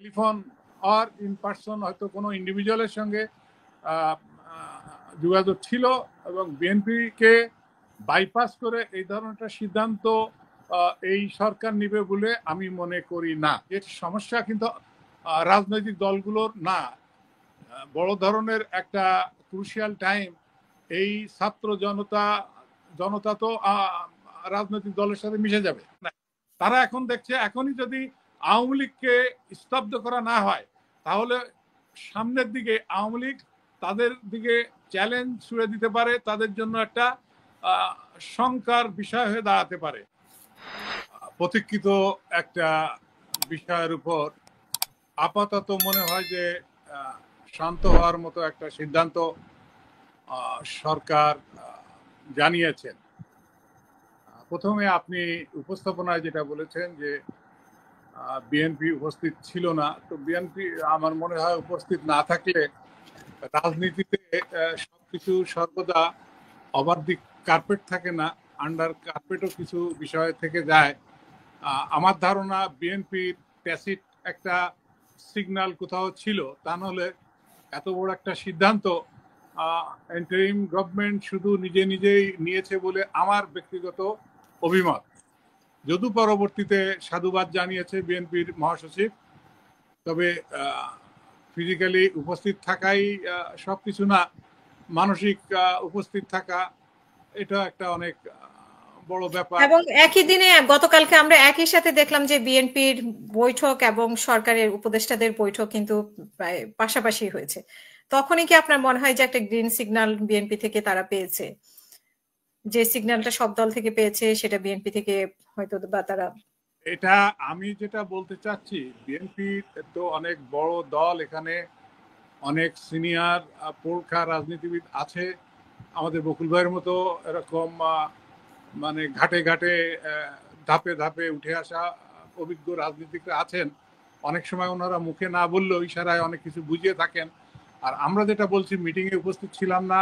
Telephone আর in person হয়তো কোনো ইন্ডিভিজুয়ালের সঙ্গে যোগাযোগ ছিল এবং বিএনপিকে বাইপাস করে এই ধরনের সিদ্ধান্ত এই সরকার নিবে বলে আমি মনে করি না। এর সমস্যা কিন্তু রাজনৈতিক দলগুলোর না, বড় ধরনের একটা ক্রুশিয়াল টাইম। এই ছাত্র জনতা তো রাজনৈতিক দলের সাথে মিশে যাবে। তারা এখন দেখছে এখনই যদি আওয়ামী লীগকে স্তব্ধ করা না হয় তাহলে সামনের দিকে আওয়ামী লীগ তাদের দিকে চ্যালেঞ্জ ছুড়ে দিতে পারে, তাদের জন্য একটা শঙ্কার বিষয় হয়ে দাঁড়াতে পারে। প্রতীক্ষিত একটা বিষয়ের উপর আপাতত মনে হয় যে শান্ত হওয়ার মতো একটা সিদ্ধান্ত সরকার জানিয়েছেন। প্রথমে আপনি উপস্থাপনায় যেটা বলেছেন যে বিএনপি উপস্থিত ছিল না, তো বিএনপি আমার মনে হয় উপস্থিত না থাকলে রাজনীতিতে সবকিছু সর্বদা ওভার দি কার্পেট থাকে না, আন্ডার কার্পেটও কিছু বিষয় থেকে যায়। আমার ধারণা বিএনপির ট্যাসিট একটা সিগন্যাল কোথাও ছিল, তা নাহলে এত বড় একটা সিদ্ধান্ত ইন্টারিম গভর্নমেন্ট শুধু নিজেই নিয়েছে বলে আমার ব্যক্তিগত অভিমত। যদিও পরবর্তীতে সাধুবাদ জানিয়েছে বিএনপির মহাসচিব, তবে ফিজিক্যালি উপস্থিত থাকাই সবকিছু না, মানসিক উপস্থিত থাকা এটা একটা অনেক বড় ব্যাপার। এবং একই দিনে গতকালকে আমরা একই সাথে দেখলাম যে বিএনপির বৈঠক এবং সরকারের উপদেষ্টাদের বৈঠক কিন্তু প্রায় পাশাপাশি হয়েছে। তখনই কি আপনার মনে হয় যে একটা গ্রিন সিগন্যাল বিএনপি থেকে তারা পেয়েছে, যে সিগন্যালটা সব দল থেকে পেয়েছে সেটা বিএনপি থেকে হয়তো বা তারা? এটা আমি যেটা বলতে চাচ্ছি, বিএনপি তো অনেক বড় দল, এখানে অনেক সিনিয়র পোরখা রাজনীতিবিদ আছে। আমাদের বকুল ভাইয়ের মতো এরকম মানে ঘাটে ঘাটে ধাপে ধাপে উঠে আসা অভিজ্ঞ রাজনীতিকরা আছেন। অনেক সময় ওনারা মুখে না বললেও ইশারায় অনেক কিছু বুঝিয়ে থাকেন। আর আমরা যেটা বলছি, মিটিংয়ে উপস্থিত ছিলাম না,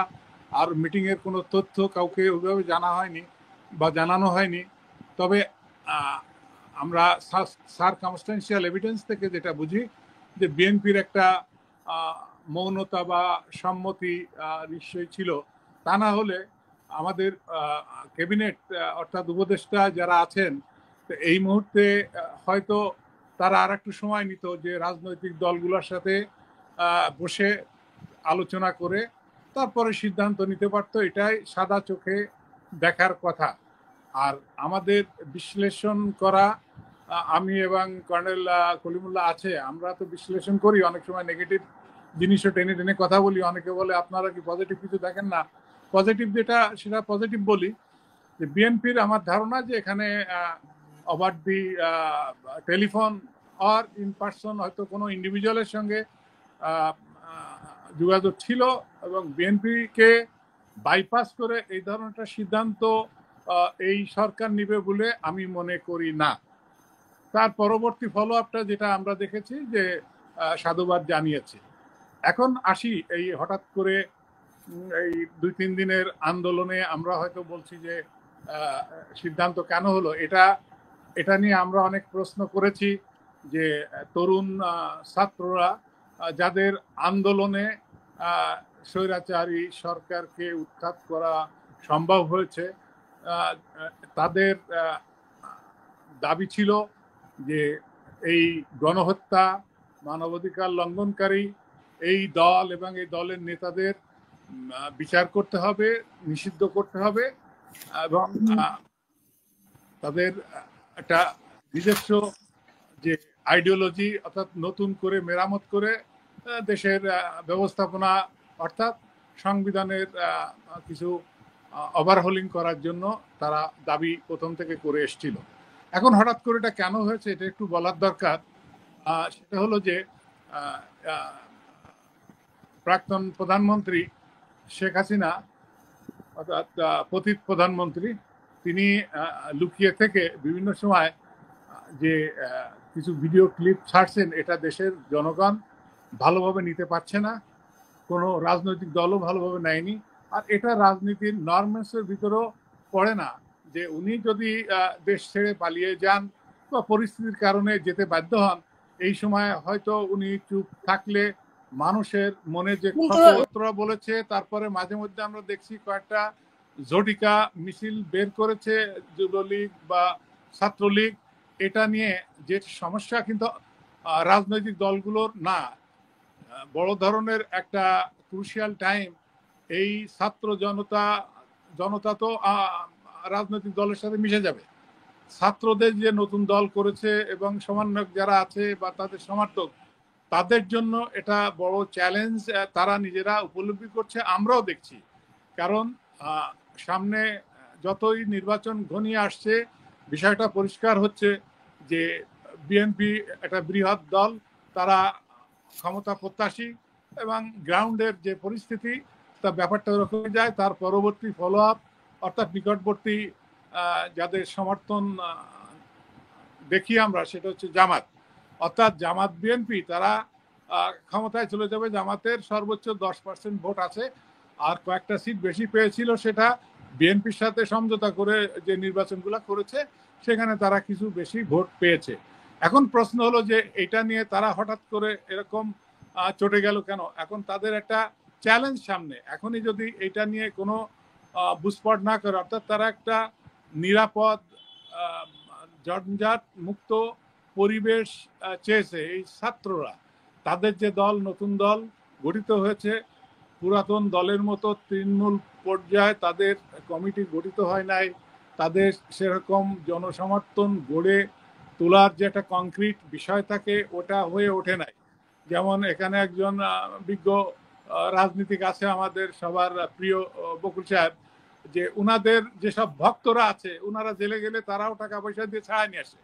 আর মিটিংয়ের কোনো তথ্য কাউকে ওইভাবে জানা হয়নি বা জানানো হয়নি। তবে আমরা সারকামস্টেন্সিয়াল এভিডেন্স থেকে যেটা বুঝি যে বিএনপির একটা মৌনতা বা সম্মতি নিশ্চয়ই ছিল। তা না হলে আমাদের ক্যাবিনেট অর্থাৎ উপদেষ্টা যারা আছেন এই মুহূর্তে হয়তো তারা আর একটু সময় নিত যে রাজনৈতিক দলগুলোর সাথে বসে আলোচনা করে তারপরে সিদ্ধান্ত নিতে পারতো। এটাই সাদা চোখে দেখার কথা। আর আমাদের বিশ্লেষণ করা, আমি এবং কর্নেল কলিমুল্লাহ আছে, আমরা তো বিশ্লেষণ করি, অনেক সময় নেগেটিভ জিনিসও টেনে টেনে কথা বলি। অনেকে বলে আপনারা কি পজিটিভ কিছু দেখেন না? পজিটিভ যেটা সেটা পজিটিভ বলি। যে বিএনপির আমার ধারণা যে এখানে ওভার দি টেলিফোন আর ইন পার্সন হয়তো কোনো ইন্ডিভিজুয়ালের সঙ্গে যোগাযোগ ছিল এবং বিএনপিকে বাইপাস করে এই ধরনের সিদ্ধান্ত এই সরকার নিবে বলে আমি মনে করি না। তার পরবর্তী ফলো আপটা যেটা আমরা দেখেছি যে সাধুবাদ জানিয়েছে। এখন আসি এই হঠাৎ করে এই 2-3 দিনের আন্দোলনে আমরা হয়তো বলছি যে সিদ্ধান্ত কেন হলো, এটা নিয়ে আমরা অনেক প্রশ্ন করেছি যে তরুণ ছাত্ররা যাদের আন্দোলনে স্বৈরাচারী সরকারকে উৎখাত করা সম্ভব হয়েছে, তাদের দাবি ছিল যে এই গণহত্যা, মানবাধিকার লঙ্ঘনকারী এই দল এবং এই দলের নেতাদের বিচার করতে হবে, নিষিদ্ধ করতে হবে এবং তাদের একটা নিজস্ব যে আইডিওলজি অর্থাৎ নতুন করে মেরামত করে দেশের ব্যবস্থাপনা অর্থাৎ সংবিধানের কিছু ওভারহোলিং করার জন্য তারা দাবি প্রথম থেকে করে এসেছিল। এখন হঠাৎ করে এটা কেন হয়েছে এটা একটু বলার দরকার। সেটা হলো যে প্রাক্তন প্রধানমন্ত্রী শেখ হাসিনা অর্থাৎ পতিত প্রধানমন্ত্রী, তিনি লুকিয়ে থেকে বিভিন্ন সময় যে কিছু ভিডিও ক্লিপ ছাড়ছেন, এটা দেশের জনগণ ভালোভাবে নিতে পারছে না, কোনো রাজনৈতিক দলও ভালোভাবে নেয়নি। আর এটা রাজনীতির নর্মেন্সের ভিতরেও পড়ে না যে উনি যদি দেশ ছেড়ে পালিয়ে যান বা পরিস্থিতির কারণে যেতে বাধ্য হন, এই সময় হয়তো উনি চুপ থাকলে মানুষের মনে যে কিন্তু ক্ষতটা বলেছে, তারপরে মাঝে মধ্যে আমরা দেখছি কয়েকটা ঝটিকা মিছিল বের করেছে যুবলীগ বা ছাত্রলীগ, এটা নিয়ে যে সমস্যা কিন্তু রাজনৈতিক দলগুলোর না, বড় ধরনের একটা ক্রুশিয়াল টাইম। এই ছাত্র জনতা তো রাজনৈতিক দলের সাথে মিশে যাবে। ছাত্রদের যে নতুন দল করেছে এবং সমন্বয়ক যারা আছে বা তাদের সমর্থক, তাদের জন্য এটা বড় চ্যালেঞ্জ, তারা নিজেরা উপলব্ধি করছে, আমরাও দেখছি। কারণ সামনে যতই নির্বাচন ঘনিয়ে আসছে, বিষয়টা পরিষ্কার হচ্ছে যে বিএনপি একটা বৃহৎ দল, তারা ক্ষমতা প্রত্যাশী, এবং গ্রাউন্ডের যে পরিস্থিতি তা ব্যাপারটা ওরকম যায়। তার পরবর্তী ফলো আপ অর্থাৎ নিকটবর্তী যাদের সমর্থন দেখি আমরা, সেটা হচ্ছে জামাত, অর্থাৎ জামাত বিএনপি, তারা ক্ষমতায় চলে যাবে। জামাতের সর্বোচ্চ 10% ভোট আছে, আর কয়েকটা সিট বেশি পেয়েছিল, সেটা বিএনপির সাথে সমঝোতা করে যে নির্বাচনগুলো করেছে সেখানে তারা কিছু বেশি ভোট পেয়েছে। এখন প্রশ্ন হলো যে এটা নিয়ে তারা হঠাৎ করে এরকম চটে গেল কেন? এখন তাদের একটা চ্যালেঞ্জ সামনে, এখনই যদি এটা নিয়ে কোনো বুঝপড় না করে, অর্থাৎ তারা একটা নিরাপদ জঞ্জাট মুক্ত পরিবেশ চেয়েছে। এই ছাত্ররা, তাদের যে দল, নতুন দল গঠিত হয়েছে, পুরাতন দলের মতো তৃণমূল পর্যায়ে তাদের কমিটি গঠিত হয় নাই, তাদের সেরকম জনসমর্থন গড়ে তোলার যে একটা কংক্রিট বিষয় থাকে, ওটা হয়ে ওঠে নাই। যেমন এখানে একজন বিজ্ঞ রাজনীতিক আছে আমাদের সবার প্রিয় বকুল সাহেব, যে উনাদের যেসব ভক্তরা আছে, উনারা জেলে গেলে তারাও টাকা পয়সা দিয়ে ছাড়াই নিয়ে আসে।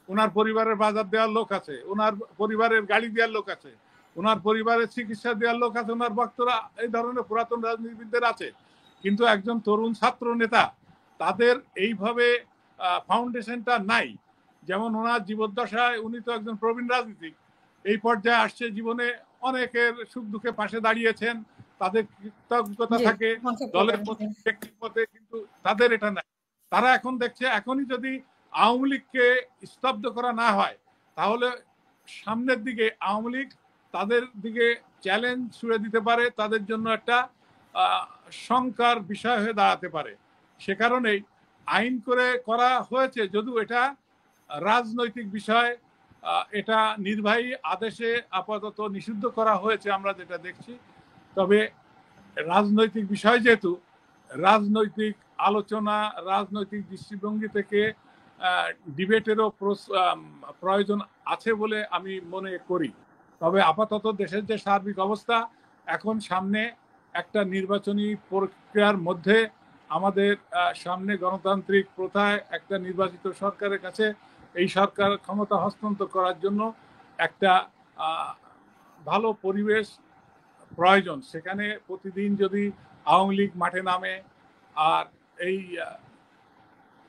ওনার পরিবারের বাজার দেওয়ার লোক আছে, ওনার পরিবারের গাড়ি দেওয়ার লোক আছে, ওনার পরিবারের চিকিৎসা দেওয়ার লোক আছে, ওনার ভক্তরা এই ধরনের পুরাতন রাজনীতিবিদদের আছে। কিন্তু একজন তরুণ ছাত্র নেতা, তাদের এইভাবে ফাউন্ডেশনটা নাই। যেমন ওনার জীবদ্দশায়, উনি তো একজন প্রবীণ রাজনীতিক, এই পর্যায়ে আসছে জীবনে, অনেকের সুখ দুঃখে পাশে দাঁড়িয়েছেন, তাদের কৃতজ্ঞতা থাকে দলের প্রতি, ব্যক্তির পথে, কিন্তু তাদের এটা নাই। তারা এখন দেখছে, এখনই যদি আওয়ামী লীগকে স্তব্ধ করা না হয়, তাহলে সামনের দিকে আওয়ামী লীগ তাদের দিকে চ্যালেঞ্জ ছুড়ে দিতে পারে, তাদের জন্য একটা শঙ্কার বিষয় হয়ে দাঁড়াতে পারে। সে কারণেই আইন করে করা হয়েছে, যদিও এটা রাজনৈতিক বিষয়, এটা নির্বাহী আদেশে আপাতত নিষিদ্ধ করা হয়েছে আমরা যেটা দেখছি। তবে রাজনৈতিক বিষয় যেহেতু, রাজনৈতিক আলোচনা, রাজনৈতিক দৃষ্টিভঙ্গি থেকে ডিবেটেরও প্রয়োজন আছে বলে আমি মনে করি। তবে আপাতত দেশের যে সার্বিক অবস্থা, এখন সামনে একটা নির্বাচনী প্রক্রিয়ার মধ্যে, আমাদের সামনে গণতান্ত্রিক প্রথায় একটা নির্বাচিত সরকারের কাছে এই সরকার ক্ষমতা হস্তান্তর করার জন্য একটা ভালো পরিবেশ প্রয়োজন। সেখানে প্রতিদিন যদি আওয়ামী লীগ মাঠে নামে, আর এই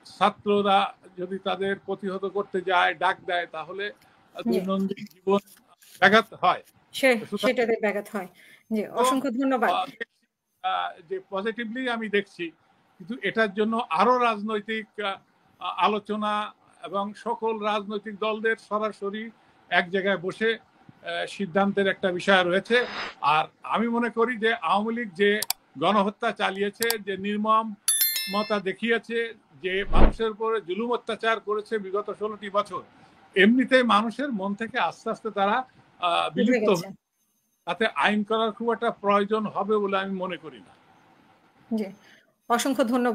ছাত্ররা যদি তাদের প্রতিহত করতে যায়, ডাক দেয়, তাহলে দৈনন্দিন জীবন ব্যাঘাত হয়, সেটাতে ব্যাঘাত হয়। জি, অসংখ্য ধন্যবাদ। যে পজিটিভলি আমি দেখছি, কিন্তু এটার জন্য আরো রাজনৈতিক আলোচনা এবং সকল রাজনৈতিক দলদের সরাসরি এক জায়গায় বসে সিদ্ধান্তের একটা বিষয় রয়েছে। আর আমি মনে করি যে আওয়ামী লীগ যে গণহত্যা চালিয়েছে, যে নির্মমতা দেখিয়েছে, যে মানুষের উপরে জুলুম অত্যাচার করেছে বিগত 16টি বছর, এমনিতেই মানুষের মন থেকে আস্তে আস্তে তারা বিলুপ্ত, তাতে আইন করার খুব একটা প্রয়োজন হবে বলে আমি মনে করি না। জি, অসংখ্য ধন্যবাদ।